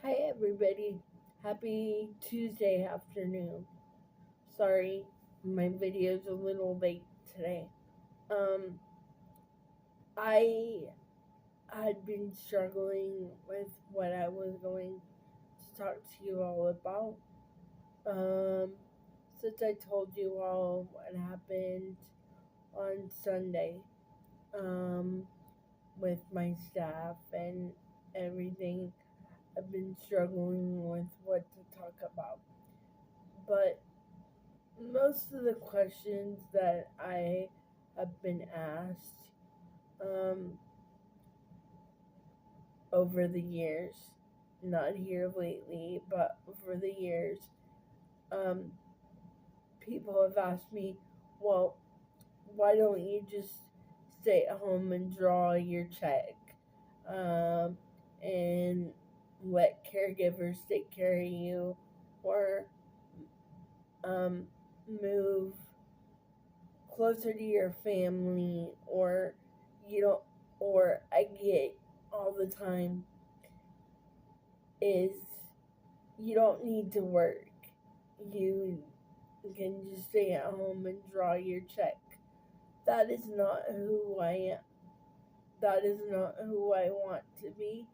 Hi everybody. Happy Tuesday afternoon. Sorry, my video's a little late today. Um I had been struggling with what I was going to talk to you all about. Um since I told you all what happened on Sunday um with my staff and everything. I've been struggling with what to talk about. But most of the questions that I have been asked um, over the years, not here lately, but over the years, um, people have asked me, well, why don't you just stay at home and draw your check um, and let caregivers take care of you or um, move closer to your family or you don't or I get all the time is you don't need to work. You can just stay at home and draw your check. That is not who I am. That is not who I want to be,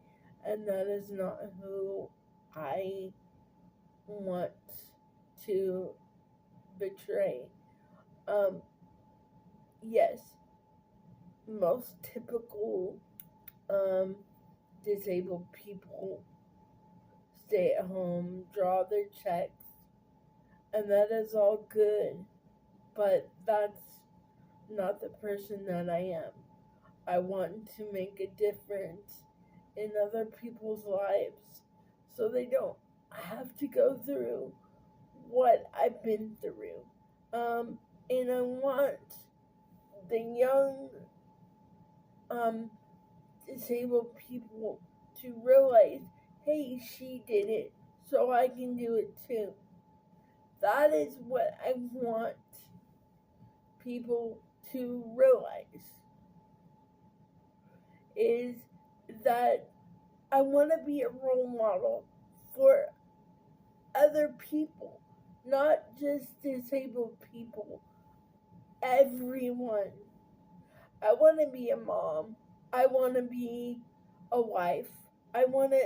and that is not who I want to betray. Um yes, most typical um disabled people stay at home, draw their checks, and that is all good. But that's not the person that I am. I want to make a difference in other people's lives so they don't have to go through what I've been through. And I want the young um, disabled people to realize, hey, she did it, so I can do it too. That is what I want people to realize is that I want to be a role model for other people, not just disabled people, everyone. I want to be a mom. I want to be a wife. I want to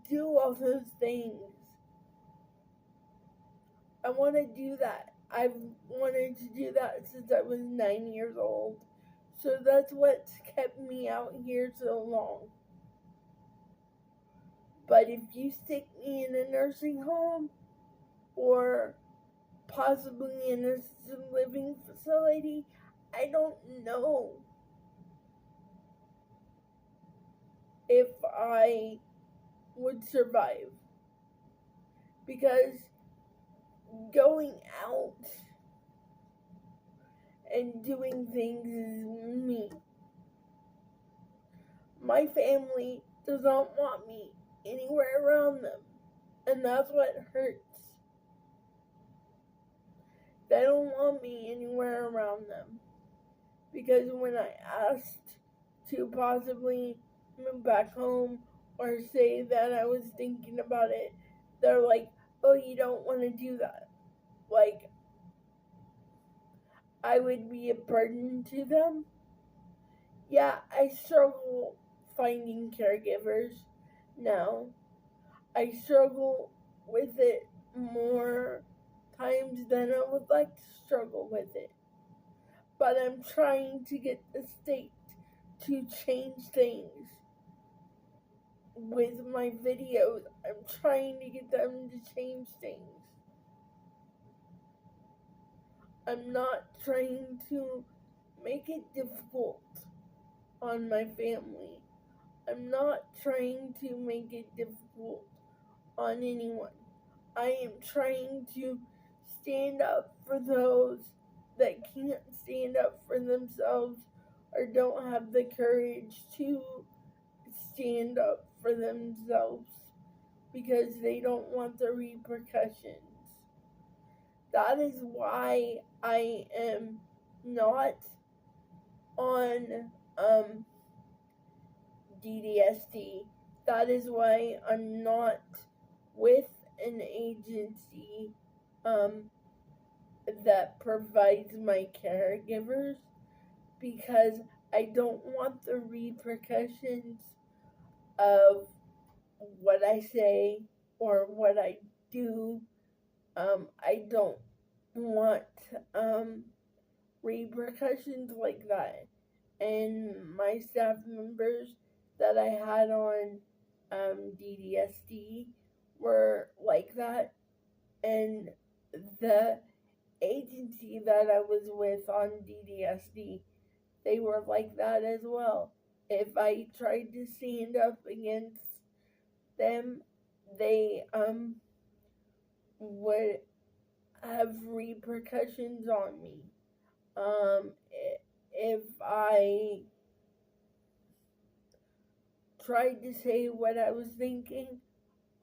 do all those things. I want to do that. I've wanted to do that since I was 9 years old. So that's what's kept me out here so long. But if you stick me in a nursing home or possibly in a assisted living facility, I don't know if I would survive. Because going out and doing things is me. My family does not want me anywhere around them, and that's what hurts. They don't want me anywhere around them because when I asked to possibly move back home or say that I was thinking about it, they're like, oh, you don't want to do that. Like, I would be a burden to them. Yeah, I struggle finding caregivers now. I struggle with it more times than I would like to struggle with it. But I'm trying to get the state to change things with my videos. I'm trying to get them to change things. I'm not trying to make it difficult on my family. I'm not trying to make it difficult on anyone. I am trying to stand up for those that can't stand up for themselves or don't have the courage to stand up for themselves because they don't want the repercussions. That is why I am not on DDSD. That is why I'm not with an agency um, that provides my caregivers because I don't want the repercussions of what I say or what I do. I don't want um, repercussions like that. And my staff members that I had on DDSD were like that. And the agency that I was with on DDSD, they were like that as well. If I tried to stand up against them, they would have repercussions on me. Um, if I tried to say what I was thinking,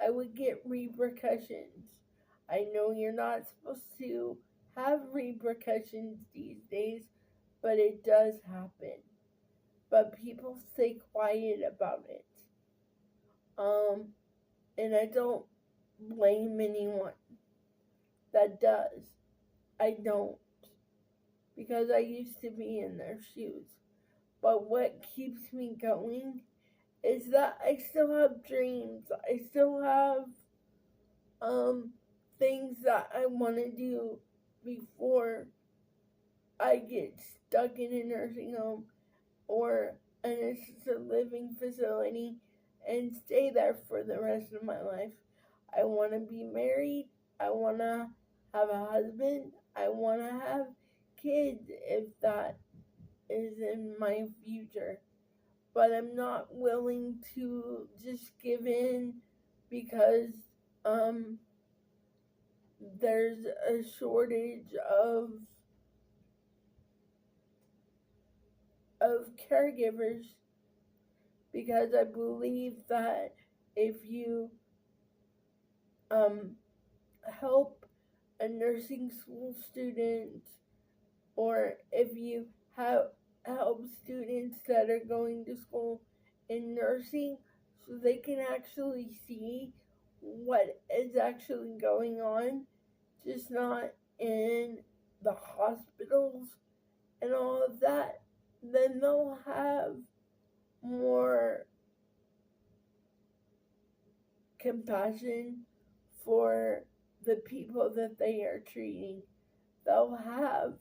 I would get repercussions. I know you're not supposed to have repercussions these days, but it does happen. But people stay quiet about it. Um, and I don't blame anyone that does. I don't. Because I used to be in their shoes. But what keeps me going is that I still have dreams. I still have um things that I want to do before I get stuck in a nursing home or an assisted living facility and stay there for the rest of my life. I want to be married. I want to have a husband. I want to have kids if that is in my future. But I'm not willing to just give in because um there's a shortage of caregivers, because I believe that if you um help a nursing school student, or if you have help students that are going to school in nursing so they can actually see what is actually going on, just not in the hospitals and all of that, then they'll have more compassion for the people that they are treating. They'll have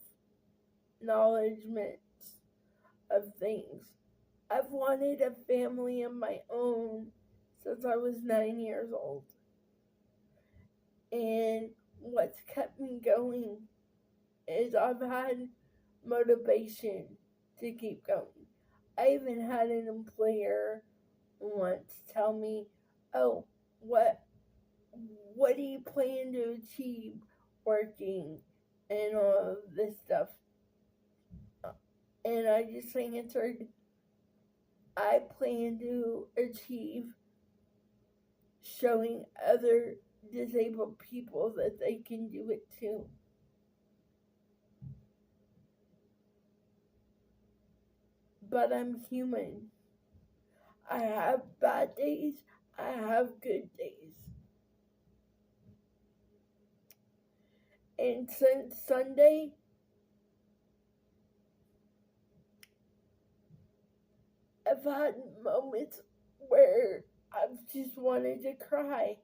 acknowledgement of things. I've wanted a family of my own since I was 9 years old. And what's kept me going is I've had motivation to keep going. I even had an employer once tell me, "Oh, what do you plan to achieve working and all of this stuff?" And I just answered, "I plan to achieve showing other disabled people that they can do it too." But I'm human. I have bad days, I have good days. And since Sunday, I've had moments where I've just wanted to cry.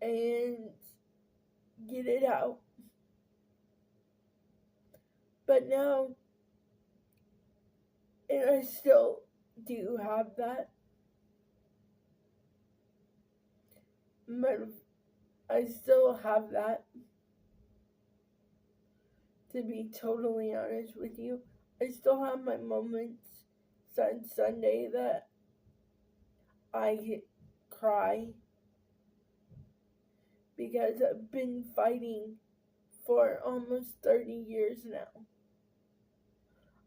And get it out. But now, and I still do have that, but I still have that, to be totally honest with you. I still have my moments on Sunday that I cry, because I've been fighting for almost 30 years now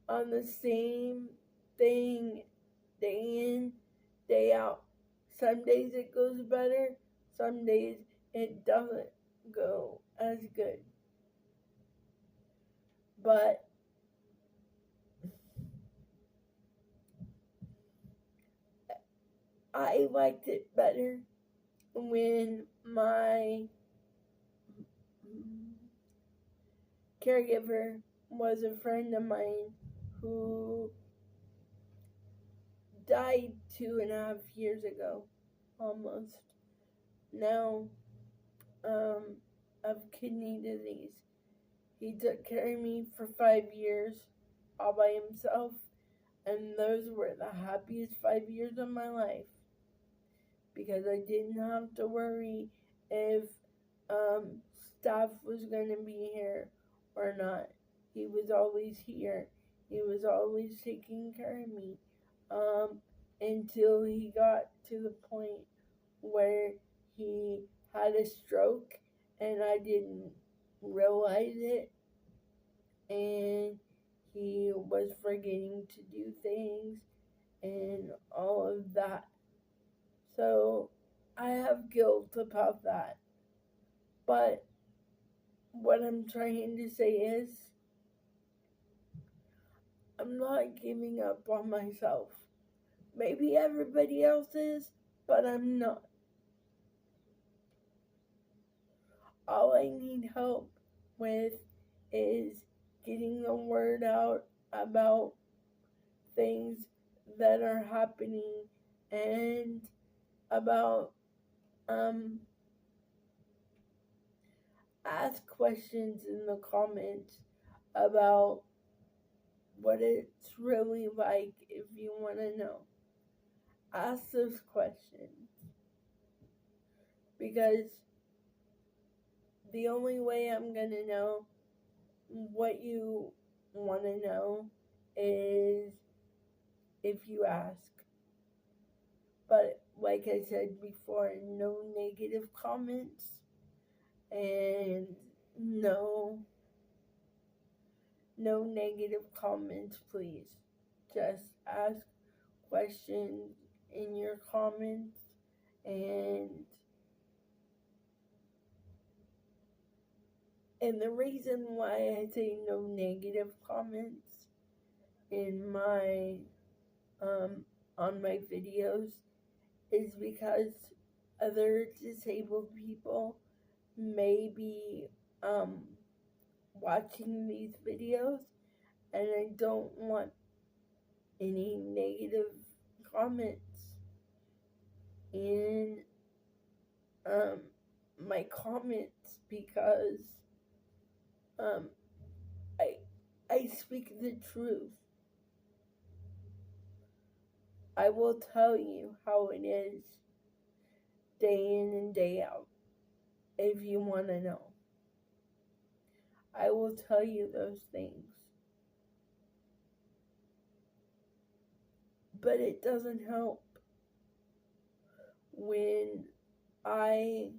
on the same thing, day in, day out. Some days it goes better, some days it doesn't go as good. But I liked it better when my caregiver was a friend of mine who died 2.5 years ago, almost now, of kidney disease. He took care of me for 5 years all by himself, and those were the happiest 5 years of my life because I didn't have to worry if staff was going to be here or not. He was always here. He was always taking care of me until he got to the point where he had a stroke and I didn't realize it, and he was forgetting to do things and all of that. So I have guilt about that. But what I'm trying to say is, I'm not giving up on myself. Maybe everybody else is, but I'm not. All I need help with is getting the word out about things that are happening and about ask questions in the comments about what it's really like if you want to know. Ask those questions because the only way I'm going to know what you want to know is if you ask. But like I said before, no negative comments and no negative comments, please. Just ask questions in your comments, and the reason why I say no negative comments in my on my videos is because other disabled people may be watching these videos, and I don't want any negative comments in my comments because I speak the truth. I will tell you how it is day in and day out if you want to know. I will tell you those things. But it doesn't help when I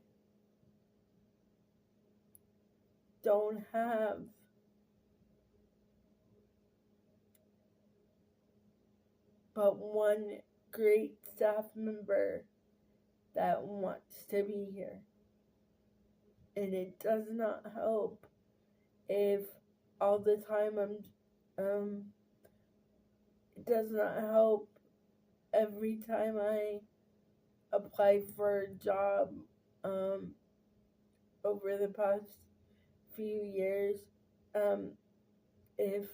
don't have but one great staff member that wants to be here. And it does not help if all the time it does not help every time I apply for a job over the past few years, if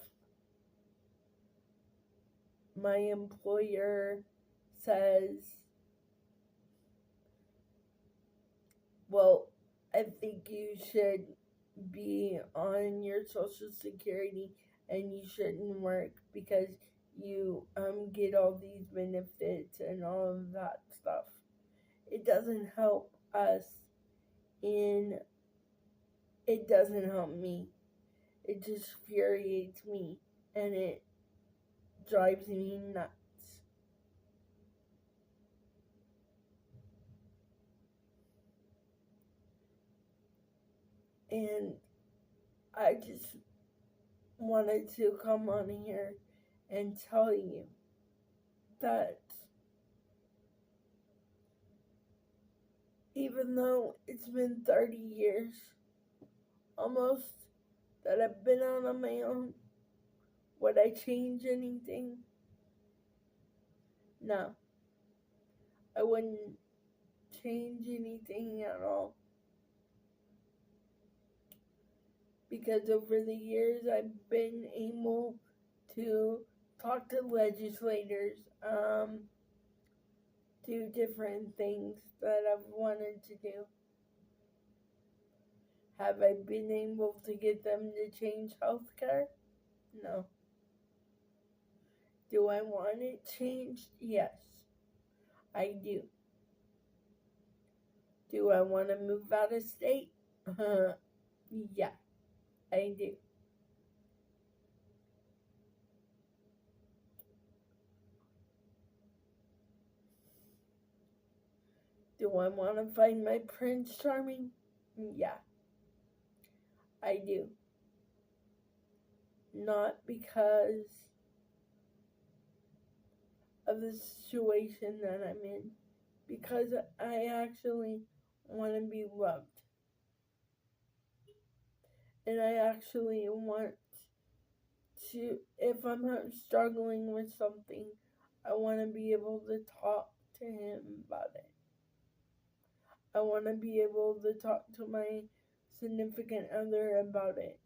my employer says, well, I think you should be on your Social Security and you shouldn't work because you get all these benefits and all of that stuff. It doesn't help us, and it doesn't help me. It just infuriates me and it drives me nuts. And I just wanted to come on here and tell you that even though it's been 30 years almost that I've been out on my own, would I change anything? No. I wouldn't change anything at all. Because over the years I've been able to talk to legislators, do different things that I've wanted to do. Have I been able to get them to change healthcare? No. Do I want it changed? Yes, I do. Do I want to move out of state? Yeah, I do. Do I want to find my Prince Charming? Yeah, I do. Not because of the situation that I'm in, because I actually want to be loved. And I actually want to, if I'm struggling with something, I want to be able to talk to him about it. I want to be able to talk to my significant other about it.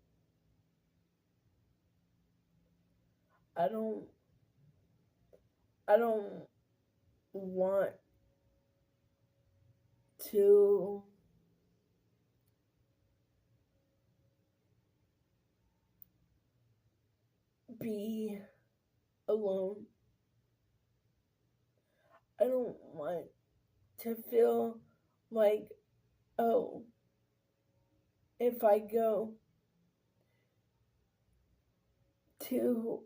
I don't want to be alone. I don't want to feel like, oh, if I go to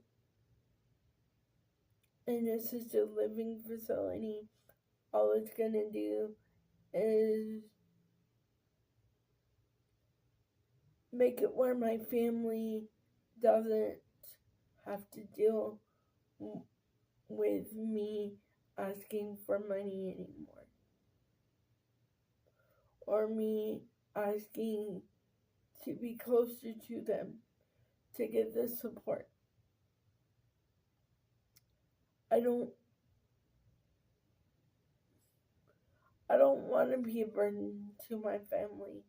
an assisted living facility, all it's gonna do is make it where my family doesn't have to deal with me asking for money anymore, or me asking to be closer to them to get the support. I don't want to be a burden to my family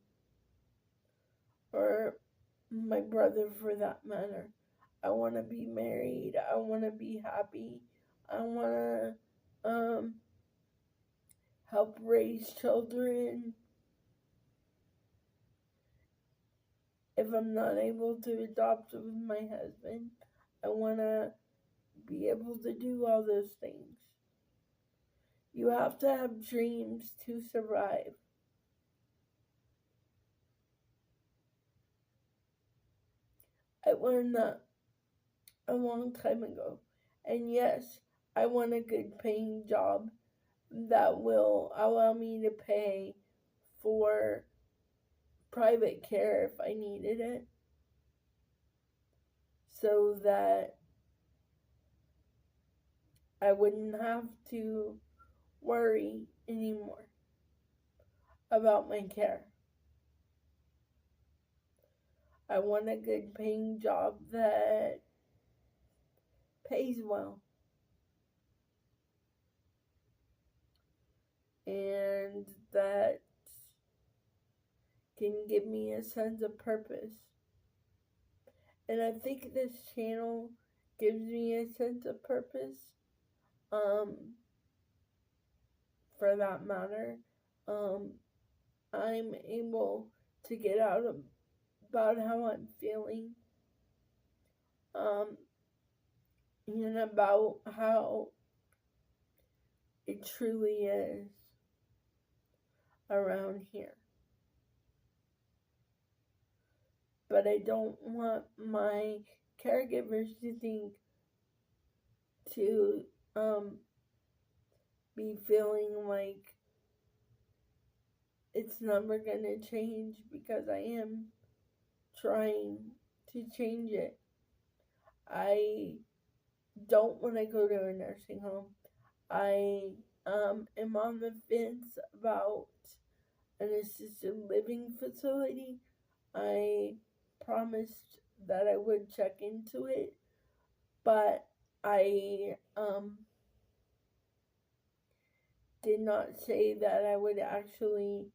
or my brother for that matter. I want to be married. I want to be happy. I want to help raise children. If I'm not able to adopt with my husband, I want to be able to do all those things. You have to have dreams to survive. I learned that a long time ago. And yes, I want a good paying job that will allow me to pay for private care if I needed it, so that I wouldn't have to worry anymore about my care. I want a good paying job that pays well and that can give me a sense of purpose. And I think this channel gives me a sense of purpose. For that matter, I'm able to get out about how I'm feeling, and about how it truly is around here. But I don't want my caregivers to think to be feeling like it's never gonna change, because I am trying to change it. I don't want to go to a nursing home. I am on the fence about an assisted living facility. I promised that I would check into it, but I did not say that I would actually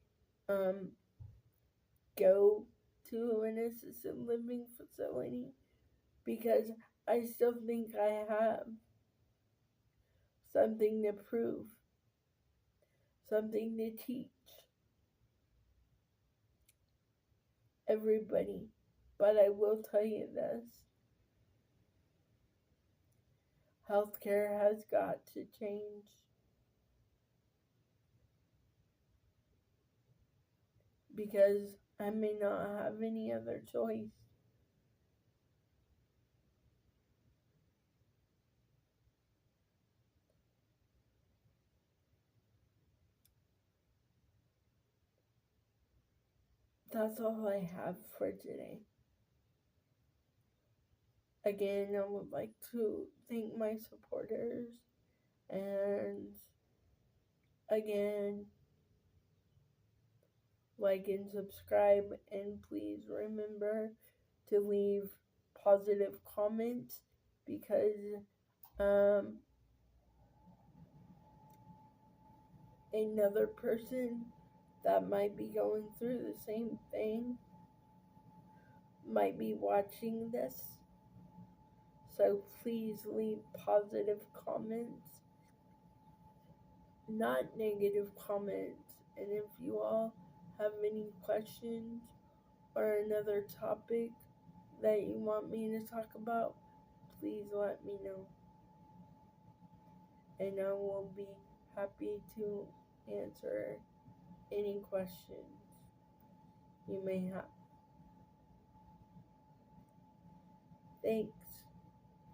go to an assisted living facility, because I still think I have something to prove, something to teach everybody. But I will tell you this: healthcare has got to change. Because I may not have any other choice. That's all I have for today. Again, I would like to thank my supporters, and again, like and subscribe, and please remember to leave positive comments, because another person that might be going through the same thing might be watching this. So please leave positive comments, not negative comments. And if you all have any questions or another topic that you want me to talk about, please let me know. And I will be happy to answer any questions you may have. Thanks.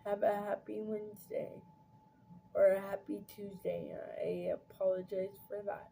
Have a happy Wednesday or a happy Tuesday. I apologize for that.